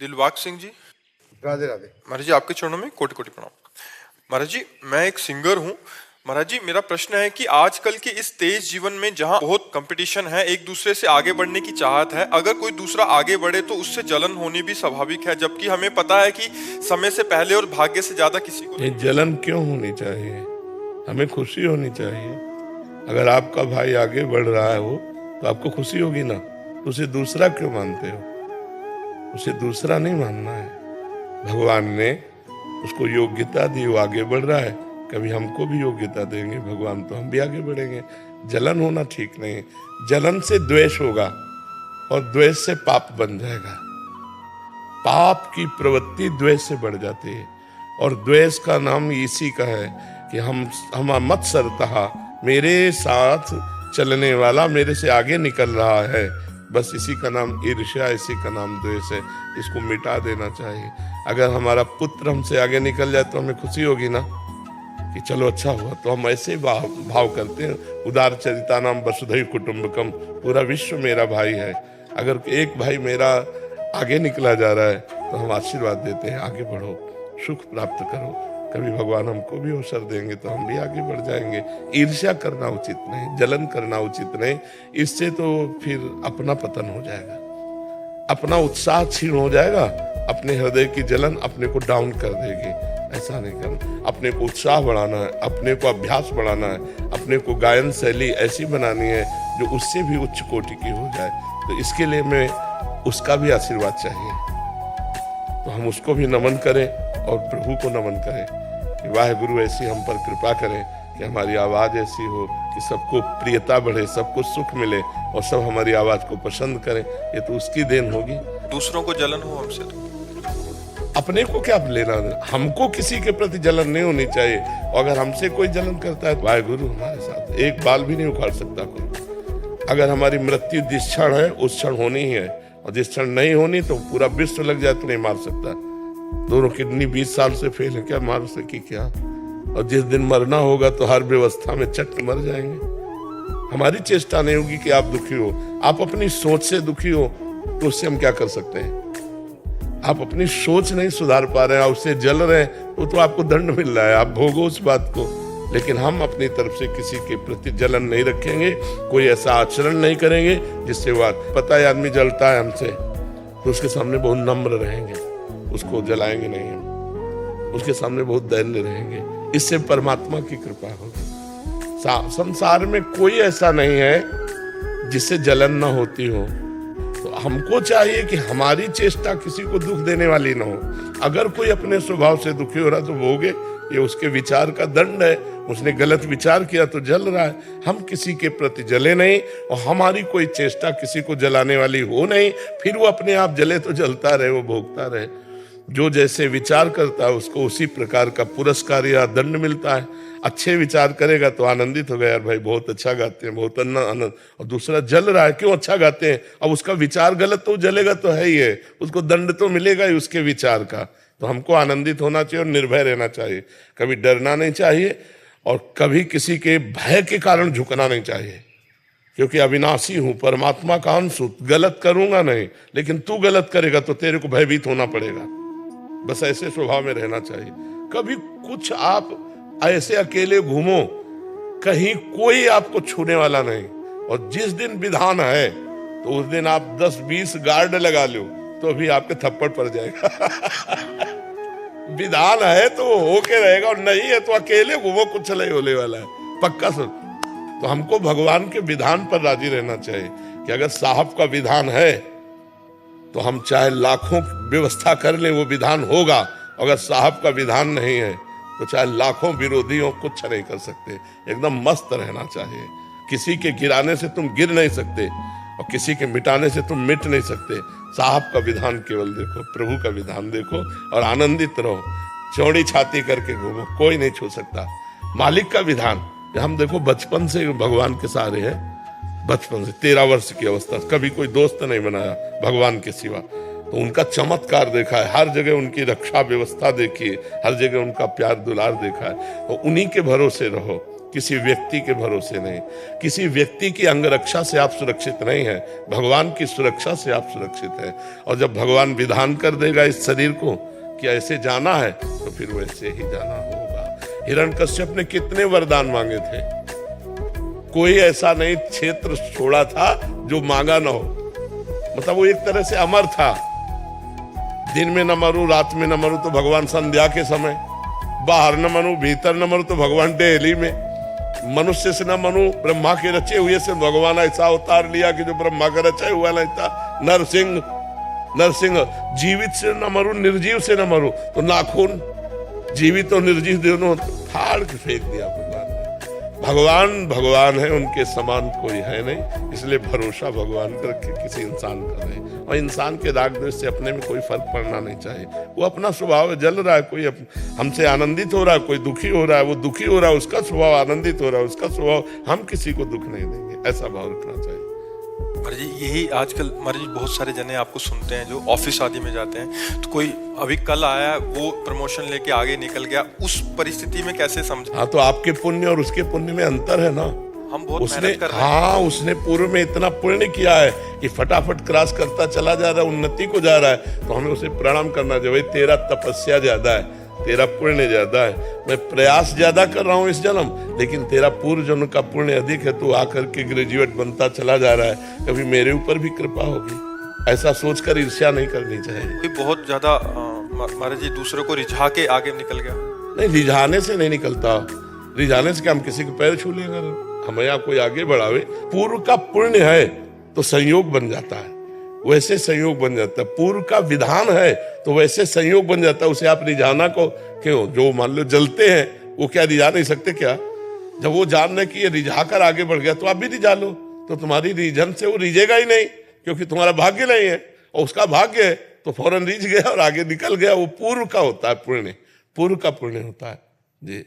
दिलबाग सिंह जी, राधे राधे। महाराज जी आपके चरणों में कोटि कोटि प्रणाम। महाराज जी मैं एक सिंगर हूँ। महाराज जी मेरा प्रश्न है कि आजकल के इस तेज जीवन में जहाँ बहुत कंपटीशन है, एक दूसरे से आगे बढ़ने की चाहत है, अगर कोई दूसरा आगे बढ़े तो उससे जलन होनी भी स्वाभाविक है, जबकि हमें पता है कि समय से पहले और भाग्य से ज्यादा किसी को ये जलन क्यों होनी चाहिए? हमें खुशी होनी चाहिए। अगर आपका भाई आगे बढ़ रहा है हो तो आपको खुशी होगी ना। तो उसे दूसरा क्यों मानते हो? उसे दूसरा नहीं मानना है। भगवान ने उसको योग्यता दी, वो आगे बढ़ रहा है, कभी हमको भी योग्यता देंगे भगवान तो हम भी आगे बढ़ेंगे। जलन होना ठीक नहीं है। जलन से द्वेष होगा और द्वेष से पाप बन जाएगा। पाप की प्रवृत्ति द्वेष से बढ़ जाती है और द्वेष का नाम इसी का है कि हम मत सरता, मेरे साथ चलने वाला मेरे से आगे निकल रहा है, बस इसी का नाम ईर्ष्या, इसी का नाम द्वेष है। इसको मिटा देना चाहिए। अगर हमारा पुत्र हमसे आगे निकल जाए तो हमें खुशी होगी ना कि चलो अच्छा हुआ। तो हम ऐसे भाव करते हैं, उदार चरिता नाम वसुधैव कुटुंबकम, पूरा विश्व मेरा भाई है। अगर एक भाई मेरा आगे निकला जा रहा है तो हम आशीर्वाद देते हैं, आगे बढ़ो, सुख प्राप्त करो। कभी भगवान हमको भी अवसर देंगे तो हम भी आगे बढ़ जाएंगे। ईर्ष्या करना उचित नहीं, जलन करना उचित नहीं। इससे तो फिर अपना पतन हो जाएगा, अपना उत्साह क्षीण हो जाएगा, अपने हृदय की जलन अपने को डाउन कर देगी। ऐसा नहीं करना। अपने को उत्साह बढ़ाना है, अपने को अभ्यास बढ़ाना है, अपने को गायन शैली ऐसी बनानी है जो उससे भी उच्च कोटि की हो जाए। तो इसके लिए मैं उसका भी आशीर्वाद चाहिए, तो हम उसको भी नमन करें और प्रभु को नमन करें कि वाहेगुरु ऐसी हम पर कृपा करें कि हमारी आवाज़ ऐसी हो कि सबको प्रियता बढ़े, सबको सुख मिले और सब हमारी आवाज़ को पसंद करें। ये तो उसकी देन होगी। दूसरों को जलन हो हमसे तो अपने को क्या लेना देना? हमको किसी के प्रति जलन नहीं होनी चाहिए। और अगर हमसे कोई जलन करता है, वाहेगुरु हमारे साथ एक बाल भी नहीं उखाड़ सकता कोई। अगर हमारी मृत्यु जिस क्षण है उस क्षण होनी ही है, और जिस क्षण नहीं होनी तो पूरा विश्व लग जाए तो नहीं मार सकता। दोनों किडनी 20 साल से फेल है, क्या मार सकी क्या? और जिस दिन मरना होगा तो हर व्यवस्था में चट मर जाएंगे। हमारी चेष्टा नहीं होगी कि आप दुखी हो। आप अपनी सोच से दुखी हो तो उससे हम क्या कर सकते हैं? आप अपनी सोच नहीं सुधार पा रहे हैं, आप उससे जल रहे हैं, तो आपको दंड मिल रहा है, आप भोगो उस बात को। लेकिन हम अपनी तरफ से किसी के प्रति जलन नहीं रखेंगे, कोई ऐसा आचरण नहीं करेंगे जिससे वो पता है आदमी जलता है हमसे तो उसके सामने बहुत नम्र रहेंगे, उसको जलाएंगे नहीं हम, उसके सामने बहुत दैन्य रहेंगे। इससे परमात्मा की कृपा होगी। संसार में कोई ऐसा नहीं है जिससे जलन ना होती हो। तो हमको चाहिए कि हमारी चेष्टा किसी को दुख देने वाली ना हो। अगर कोई अपने स्वभाव से दुखी हो रहा तो भोगे, ये उसके विचार का दंड है। उसने गलत विचार किया तो जल रहा है। हम किसी के प्रति जले नहीं और हमारी कोई चेष्टा किसी को जलाने वाली हो नहीं। फिर वो अपने आप जले तो जलता रहे, वो भोगता रहे। जो जैसे विचार करता है उसको उसी प्रकार का पुरस्कार या दंड मिलता है। अच्छे विचार करेगा तो आनंदित हो गया, यार भाई बहुत अच्छा गाते हैं, बहुत आनंद। और दूसरा जल रहा है, क्यों अच्छा गाते हैं? अब उसका विचार गलत तो जलेगा तो है ही है, उसको दंड तो मिलेगा ही उसके विचार का। तो हमको आनंदित होना चाहिए और निर्भय रहना चाहिए, कभी डरना नहीं चाहिए और कभी किसी के भय के कारण झुकना नहीं चाहिए। क्योंकि अविनाशी हूं, परमात्मा का अंश हूं, गलत करूंगा नहीं, लेकिन तू गलत करेगा तो तेरे को भयभीत होना पड़ेगा। बस ऐसे स्वभाव में रहना चाहिए। कभी कुछ आप ऐसे अकेले घूमो, कहीं कोई आपको छूने वाला नहीं। और जिस दिन विधान है तो उस दिन आप 10-20 गार्ड लगा लो तो भी आपके थप्पड़ पड़ जाएगा। विधान है तो वो होके रहेगा, और नहीं है तो अकेले घूमो, कुछ नहीं होने वाला है, पक्का सुन। तो हमको भगवान के विधान पर राजी रहना चाहिए कि अगर साहब का विधान है तो हम चाहे लाखों व्यवस्था कर लें, वो विधान होगा। अगर साहब का विधान नहीं है तो चाहे लाखों विरोधियों कुछ नहीं कर सकते। एकदम मस्त रहना चाहिए। किसी के गिराने से तुम गिर नहीं सकते और किसी के मिटाने से तुम मिट नहीं सकते। साहब का विधान केवल देखो, प्रभु का विधान देखो और आनंदित रहो। चौड़ी छाती करके घूमो, कोई नहीं छू सकता। मालिक का विधान हम देखो, बचपन से भगवान के सहारे हैं। बचपन से 13 वर्ष की अवस्था कभी कोई दोस्त नहीं बनाया भगवान के सिवा। तो उनका चमत्कार देखा है, हर जगह उनकी रक्षा व्यवस्था देखी है, हर जगह उनका प्यार दुलार देखा है। तो उन्हीं के भरोसे रहो, किसी व्यक्ति के भरोसे नहीं, किसी व्यक्ति की अंगरक्षा से आप सुरक्षित नहीं है, भगवान की सुरक्षा से आप सुरक्षित है। और जब भगवान विधान कर देगा इस शरीर को कि ऐसे जाना है तो फिर वैसे ही जाना होगा। हिरण्यकश्यप ने कितने वरदान मांगे थे, कोई ऐसा नहीं क्षेत्र छोड़ा था जो मांगा ना हो। मतलब वो एक तरह से अमर था, दिन में न मरूं रात में न मरूं तो भगवान संध्या के समय, बाहर न मरूं भीतर न मरूं तो भगवान डेली में, मनुष्य से न मरूं ब्रह्मा के रचे हुए से भगवान ऐसा अवतार लिया कि जो ब्रह्मा का रचा हुआ नहीं था। नरसिंह जीवित से न मरूं निर्जीव से न मरूं तो नाखून जीवित और निर्जीव दोनों फाड़ के फेंक दिया भगवान ने। भगवान है, उनके समान कोई है नहीं, इसलिए भरोसा भगवान पर रखे, किसी इंसान का नहीं। और इंसान के राग द्वेष से अपने में कोई फर्क पड़ना नहीं चाहिए। वो अपना स्वभाव जल रहा है, कोई हमसे आनंदित हो रहा है, कोई दुखी हो रहा है, वो दुखी हो रहा है, उसका स्वभाव आनंदित हो रहा है, उसका स्वभाव, हम किसी को दुख नहीं देंगे, ऐसा भाव रखना चाहिए। महाराज जी यही आजकल महाराज जी बहुत सारे जने आपको सुनते हैं जो ऑफिस आदि में जाते हैं, तो कोई अभी कल आया वो प्रमोशन लेके आगे निकल गया, उस परिस्थिति में कैसे समझे? हाँ, तो आपके पुण्य और उसके पुण्य में अंतर है ना। हम बहुत उसने मेहनत कर रहे हैं। हाँ, उसने पूर्व में इतना पुण्य किया है कि फटाफट क्रॉस करता चला जा रहा है, उन्नति को जा रहा है, तो हमें उसे प्रणाम करना चाहिए। तेरा तपस्या ज्यादा है, तेरा पुण्य ज्यादा है, मैं प्रयास ज्यादा कर रहा हूँ इस जन्म, लेकिन तेरा पूर्व जन्म का पुण्य अधिक है, तू आकर के ग्रेजुएट बनता चला जा रहा है, कभी मेरे ऊपर भी कृपा होगी, ऐसा सोचकर ईर्ष्या नहीं करनी चाहिए। कोई बहुत ज्यादा महाराज जी दूसरों को रिझा के आगे निकल गया? नहीं, रिझाने से नहीं निकलता, रिझाने से क्या हम किसी के पैर छू लेंगे? हमें यहाँ कोई आगे बढ़ावे, पूर्व का पुण्य है तो संयोग बन जाता है, वैसे संयोग बन जाता है। पूर्व का विधान है तो वैसे संयोग बन जाता है, उसे आप रिझाना को क्यों? जो मान लो जलते हैं वो क्या रिझा नहीं सकते क्या? जब वो जान रहे कि ये रिझा कर आगे बढ़ गया तो आप भी रिझा लो, तो तुम्हारी रीझन से वो रिझेगा ही नहीं, क्योंकि तुम्हारा भाग्य नहीं है, और उसका भाग्य है तो फौरन रिझ गया और आगे निकल गया। वो पूर्व का होता है पुण्य, पूर्व का पुण्य होता है जी।